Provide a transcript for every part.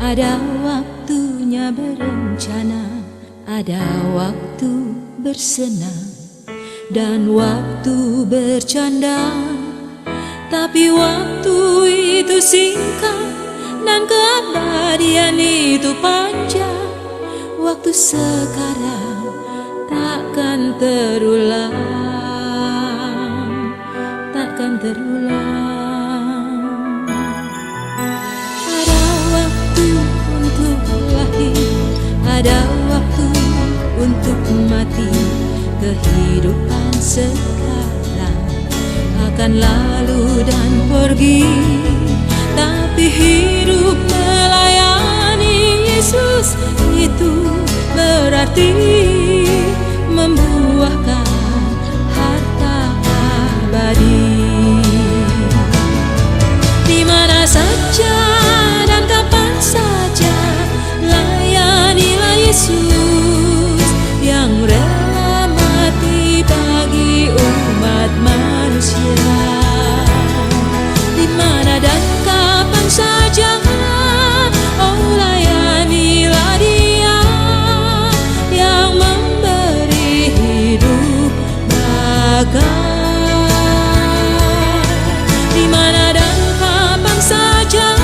Ada waktunya berencana, ada waktu bersenang, dan waktu bercanda. Tapi waktu itu singkat dan keabadian itu panjang. Waktu sekarang takkan terulang, takkan terulang. Ada waktu untuk lahir, ada waktu untuk mati. Kehidupan sekarang akan lalu dan pergi, tapi hidup melayani Yesus itu berarti membuahkan harta abadi. Di mana saja dan kapan saja layanilah Yesus yang rela mati bagi umat manusia. Di mana dan kapan saja, oh layanilah Dia yang memberi hidup bakal. Di mana dan kapan saja,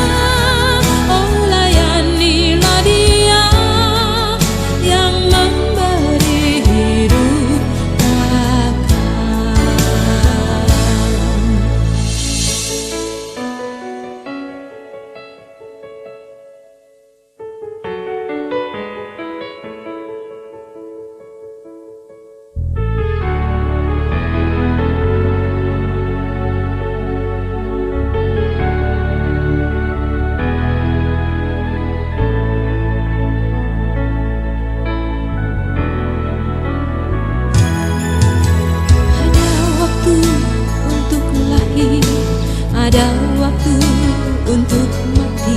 oh layanilah Dia yang memberi hidup bakal. Ada waktu untuk lahir, ada waktu untuk mati.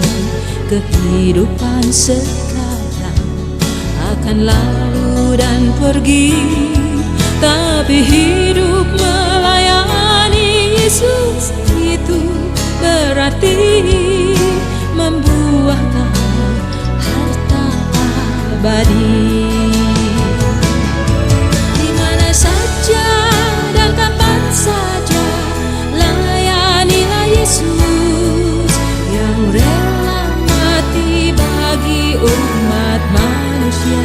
Kehidupan sekarang akan lalu dan pergi, tapi hidup melayani Yesus itu berarti membuahkan harta abadi. Di mana saja dan kapan saja layanilah Yesus yang rela mati bagi umat manusia.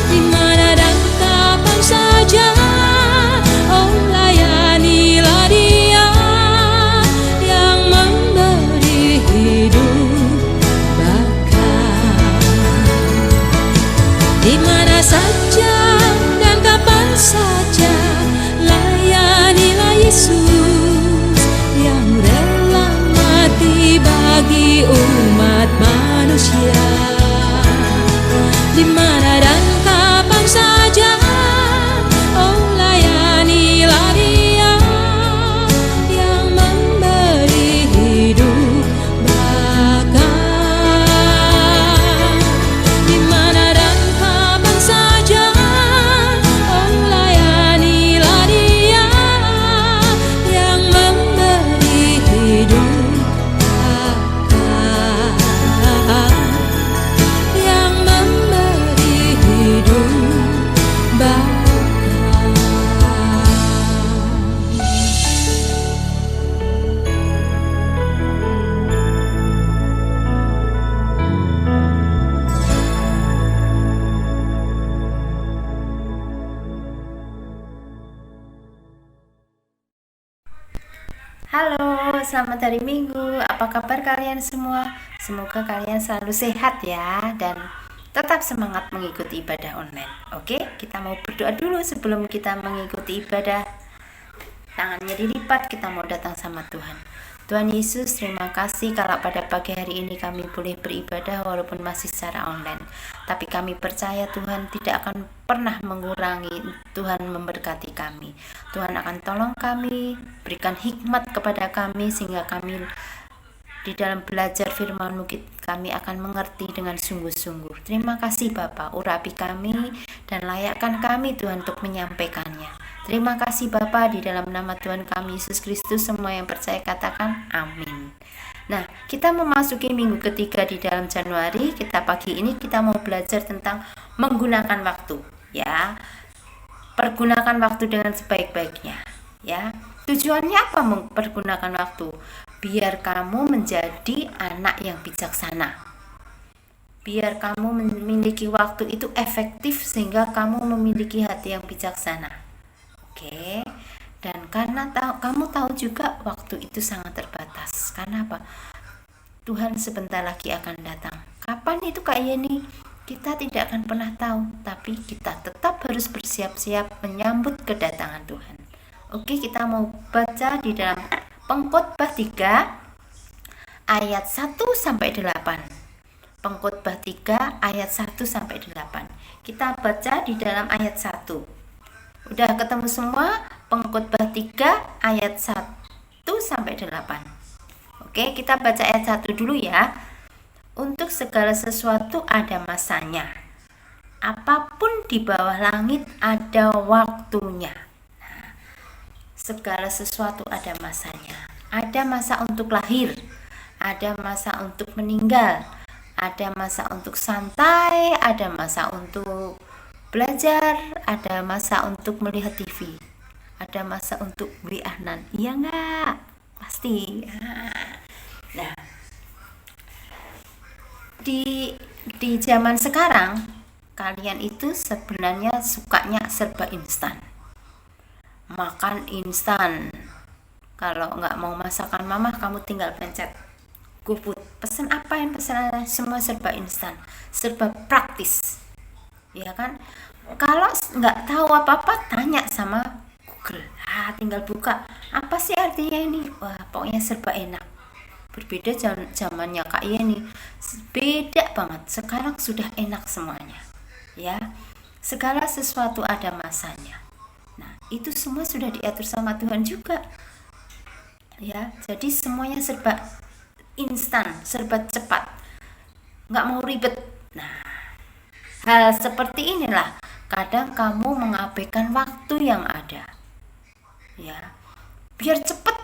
Di mana dan kapan saja, oh layanilah Dia yang memberi hidup bakal. Di mana saja dan kapan saja layanilah Yesus yang rela mati bagi umat manusia. Di mana dan kapan saja, oh layanilah Dia yang memberi hidup bakal. Di mana dan kapan saja, oh layanilah Dia yang memberi hidup bakal, yang memberi hidup bakal. Halo, selamat hari Minggu. Apa kabar kalian semua? Semoga kalian selalu sehat ya, dan tetap semangat mengikuti ibadah online. Oke, kita mau berdoa dulu sebelum kita mengikuti ibadah. Tangannya dilipat, kita mau datang sama Tuhan. Tuhan Yesus, terima kasih kalau pada pagi hari ini kami boleh beribadah walaupun masih secara online. Tapi kami percaya Tuhan tidak akan pernah mengurangi, Tuhan memberkati kami. Tuhan akan tolong kami, berikan hikmat kepada kami sehingga kami di dalam belajar firman-Mu kami akan mengerti dengan sungguh-sungguh. Terima kasih Bapa, urapi kami dan layakkan kami Tuhan untuk menyampaikannya. Terima kasih Bapa, di dalam nama Tuhan kami Yesus Kristus semua yang percaya katakan amin. Nah, kita memasuki minggu ketiga di dalam Januari. Pagi ini kita mau belajar tentang menggunakan waktu, ya. Pergunakan waktu dengan sebaik-baiknya, ya. Tujuannya apa mempergunakan waktu? Biar kamu menjadi anak yang bijaksana. Biar kamu memiliki waktu itu efektif sehingga kamu memiliki hati yang bijaksana. Oke. Dan karena kamu tahu juga waktu itu sangat terbatas. Karena apa? Tuhan sebentar lagi akan datang. Kapan itu Kak Yeni? Kita tidak akan pernah tahu, tapi kita tetap harus bersiap-siap menyambut kedatangan Tuhan. Oke, kita mau baca di dalam Pengkhotbah 3 ayat 1 sampai 8. Pengkhotbah 3 ayat 1 sampai 8. Kita baca di dalam ayat 1. Udah ketemu semua? Pengkhotbah 3 ayat 1 sampai 8. Oke, kita baca ayat 1 dulu ya. Untuk segala sesuatu ada masanya. Apapun di bawah langit ada waktunya. Nah, segala sesuatu ada masanya. Ada masa untuk lahir, ada masa untuk meninggal, ada masa untuk santai, ada masa untuk belajar, ada masa untuk melihat TV, ada masa untuk WA-an. Iya nggak? Pasti. Nah, di zaman sekarang kalian itu sebenarnya sukanya serba instan, makan instan. Kalau nggak mau masakan mama, kamu tinggal pencet GoFood, pesan apa yang pesan, semua serba instan, serba praktis, ya kan? Kalau nggak tahu apa-apa, tanya sama Google. Tinggal buka, apa sih artinya ini? Wah, pokoknya serba enak. Berbeda zamannya Kak Yeni, beda banget. Sekarang sudah enak semuanya, ya. Segala sesuatu ada masanya. Nah, itu semua sudah diatur sama Tuhan juga, ya. Jadi semuanya serba instan, serba cepat, nggak mau ribet. Nah, hal seperti inilah kadang kamu mengabaikan waktu yang ada, ya. Biar cepet,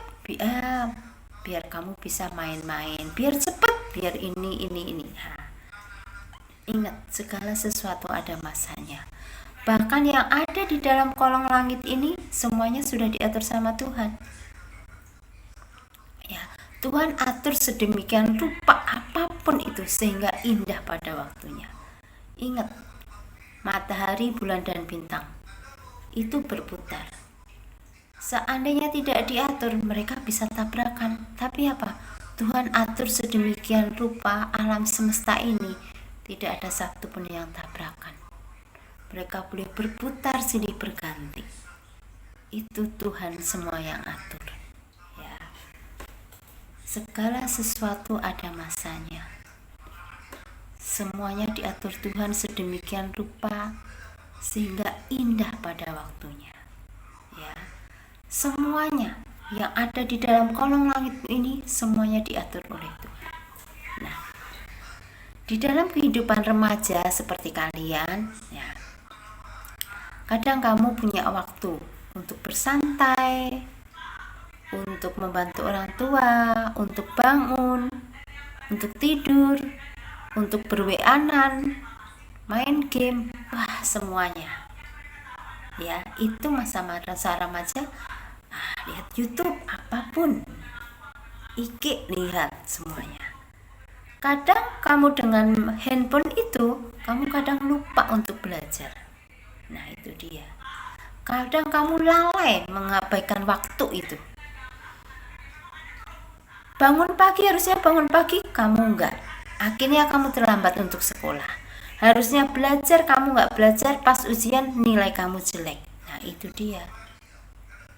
biar kamu bisa main-main, biar cepet, biar ini. Ingat, segala sesuatu ada masanya. Bahkan yang ada di dalam kolong langit ini semuanya sudah diatur sama Tuhan, ya. Tuhan atur sedemikian rupa apapun itu sehingga indah pada waktunya. Ingat, matahari, bulan, dan bintang itu berputar. Seandainya tidak diatur, mereka bisa tabrakan. Tapi apa? Tuhan atur sedemikian rupa alam semesta ini, tidak ada satu pun yang tabrakan. Mereka boleh berputar silih berganti. Itu Tuhan semua yang atur, ya. Segala sesuatu ada masanya. Semuanya diatur Tuhan sedemikian rupa sehingga indah pada waktunya, ya. Semuanya yang ada di dalam kolong langit ini semuanya diatur oleh Tuhan. Nah, di dalam kehidupan remaja seperti kalian, ya, kadang kamu punya waktu untuk bersantai, untuk membantu orang tua, untuk bangun, untuk tidur, untuk berweanan, main game, wah semuanya, ya. Itu masa remaja. Lihat YouTube, apapun, IG, lihat semuanya. Kadang kamu dengan handphone itu, kamu kadang lupa untuk belajar. Nah, itu dia. Kadang kamu lalai mengabaikan waktu itu. Bangun pagi, harusnya bangun pagi, kamu enggak. Akhirnya kamu terlambat untuk sekolah. Harusnya belajar, kamu enggak belajar, pas ujian nilai kamu jelek. Nah, itu dia.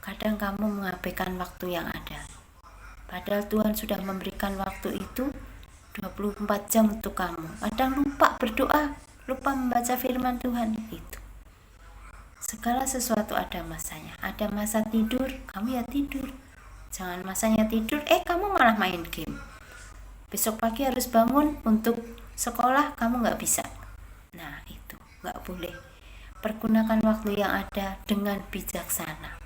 Kadang kamu mengabaikan waktu yang ada. Padahal Tuhan sudah memberikan waktu itu 24 jam untuk kamu. Kadang lupa berdoa, lupa membaca firman Tuhan itu. Segala sesuatu ada masanya. Ada masa tidur, kamu ya tidur. Jangan masanya tidur, kamu malah main game. Besok pagi harus bangun untuk sekolah, kamu nggak bisa. Nah, itu nggak boleh. Pergunakan waktu yang ada dengan bijaksana.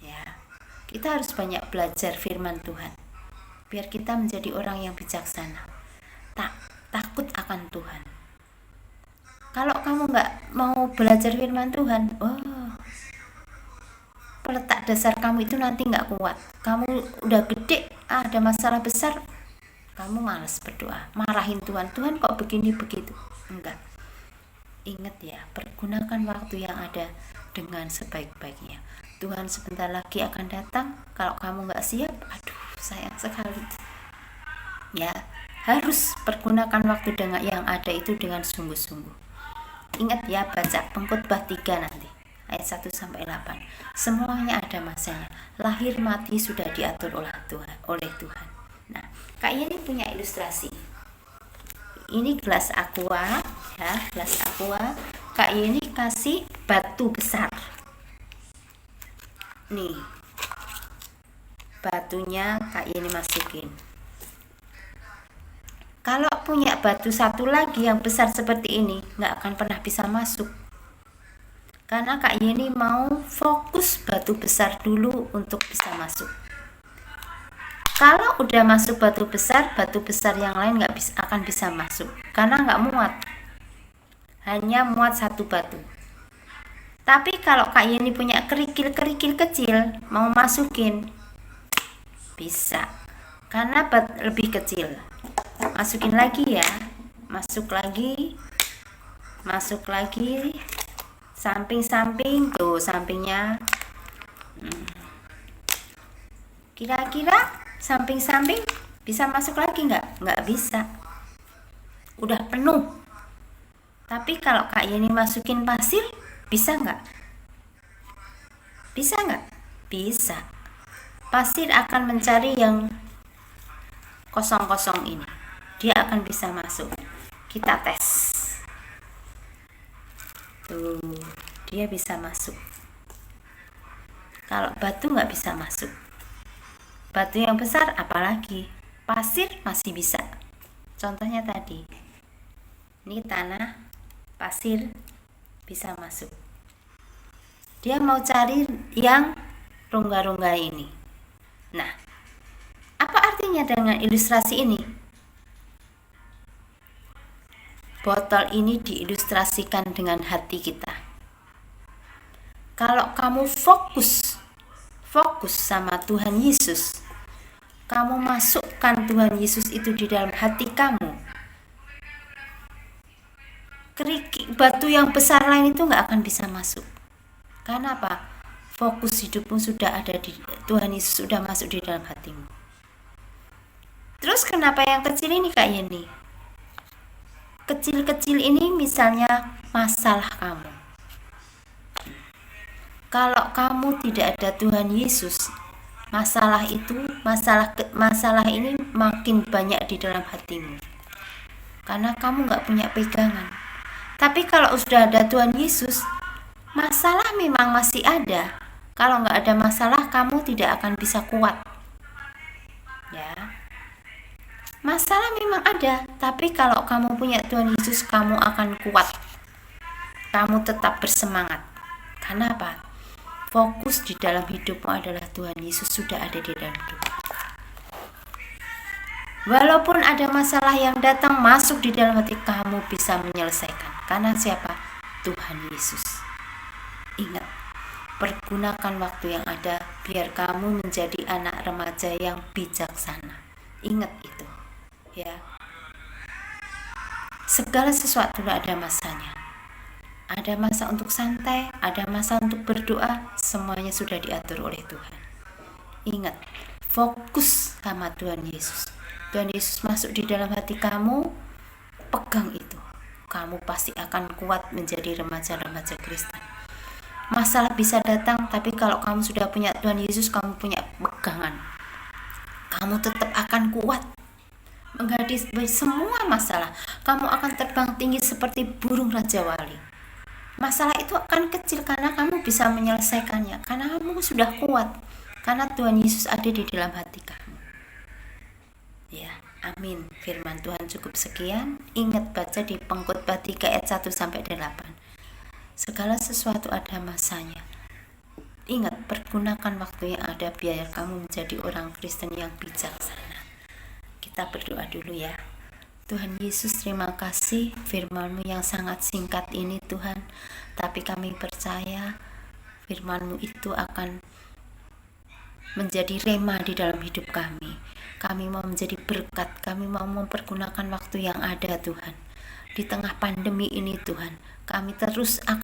Ya, kita harus banyak belajar firman Tuhan. biar kita menjadi orang yang bijaksana, takut akan Tuhan. Kalau kamu nggak mau belajar firman Tuhan, peletak dasar kamu itu nanti nggak kuat. Kamu udah gede, ada masalah besar, kamu malas berdoa, marahin Tuhan, Tuhan kok begini begitu. Enggak. Ingat ya, pergunakan waktu yang ada dengan sebaik-baiknya. Tuhan sebentar lagi akan datang. Kalau kamu nggak siap, aduh sayang sekali. Ya, harus pergunakan waktu dengan yang ada itu dengan sungguh-sungguh. Ingat ya, baca Pengkhotbah 3 nanti ayat 1-8. Semuanya ada masanya. Lahir mati sudah diatur oleh Tuhan. Nah, Kak ini punya ilustrasi. Ini gelas aqua ya, gelas aqua. Kak ini kasih batu besar. Nih, batunya Kak ini masukin. Kalau punya batu satu lagi yang besar seperti ini, nggak akan pernah bisa masuk. Karena Kak Yeni mau fokus batu besar dulu untuk bisa masuk. Kalau udah masuk batu besar yang lain nggak akan bisa masuk. Karena nggak muat. Hanya muat satu batu. Tapi kalau Kak Yeni punya kerikil-kerikil kecil, mau masukin, bisa. Karena lebih kecil. Masukin lagi ya, masuk lagi, samping-samping tuh, sampingnya. Kira-kira samping-samping bisa masuk lagi nggak bisa, udah penuh. Tapi kalau Kak Yeni masukin pasir, bisa nggak? Bisa. Pasir akan mencari yang kosong-kosong ini, dia akan bisa masuk. Kita tes tuh, dia bisa masuk. Kalau batu nggak bisa masuk, batu yang besar apalagi, pasir masih bisa. Contohnya tadi, ini tanah, pasir bisa masuk. Dia mau cari yang rongga-rongga ini. Nah, apa artinya dengan ilustrasi ini? Botol ini diilustrasikan dengan hati kita. Kalau kamu fokus sama Tuhan Yesus, kamu masukkan Tuhan Yesus itu di dalam hati kamu, batu yang besar lain itu nggak akan bisa masuk. Karena apa? Fokus hidupmu sudah ada di Tuhan Yesus, sudah masuk di dalam hatimu. Terus kenapa yang kecil ini Kak Yeni? Kecil-kecil ini misalnya masalah kamu. Kalau kamu tidak ada Tuhan Yesus, masalah ini makin banyak di dalam hatimu. Karena kamu nggak punya pegangan. Tapi kalau sudah ada Tuhan Yesus, masalah memang masih ada. Kalau nggak ada masalah, kamu tidak akan bisa kuat. Ya, masalah memang ada, tapi kalau kamu punya Tuhan Yesus, kamu akan kuat. Kamu tetap bersemangat. Karena apa? Fokus di dalam hidupmu adalah Tuhan Yesus sudah ada di dalam hidupmu. Walaupun ada masalah yang datang masuk di dalam hati, kamu bisa menyelesaikan. Karena siapa? Tuhan Yesus. Ingat, pergunakan waktu yang ada biar kamu menjadi anak remaja yang bijaksana. Ingat itu, ya. Segala sesuatu ada masanya. Ada masa untuk santai, ada masa untuk berdoa, semuanya sudah diatur oleh Tuhan. Ingat, fokus sama Tuhan Yesus. Tuhan Yesus masuk di dalam hati kamu, pegang itu. Kamu pasti akan kuat menjadi remaja-remaja Kristen. Masalah bisa datang, tapi kalau kamu sudah punya Tuhan Yesus, kamu punya pegangan. Kamu tetap akan kuat menghadapi semua masalah. Kamu akan terbang tinggi seperti burung Raja Wali. Masalah itu akan kecil karena kamu bisa menyelesaikannya, karena kamu sudah kuat, karena Tuhan Yesus ada di dalam hati kamu. Ya, amin. Firman Tuhan cukup sekian. Ingat baca di Pengkhotbah 3 ayat 1-8. Segala sesuatu ada masanya. Ingat, pergunakan waktu yang ada biar kamu menjadi orang Kristen yang bijaksana. Kita berdoa dulu ya. Tuhan Yesus, terima kasih firman-Mu yang sangat singkat ini Tuhan. Tapi kami percaya firman-Mu itu akan menjadi rema di dalam hidup kami. Kami mau menjadi berkat, kami mau mempergunakan waktu yang ada Tuhan. Di tengah pandemi ini Tuhan, kami terus akan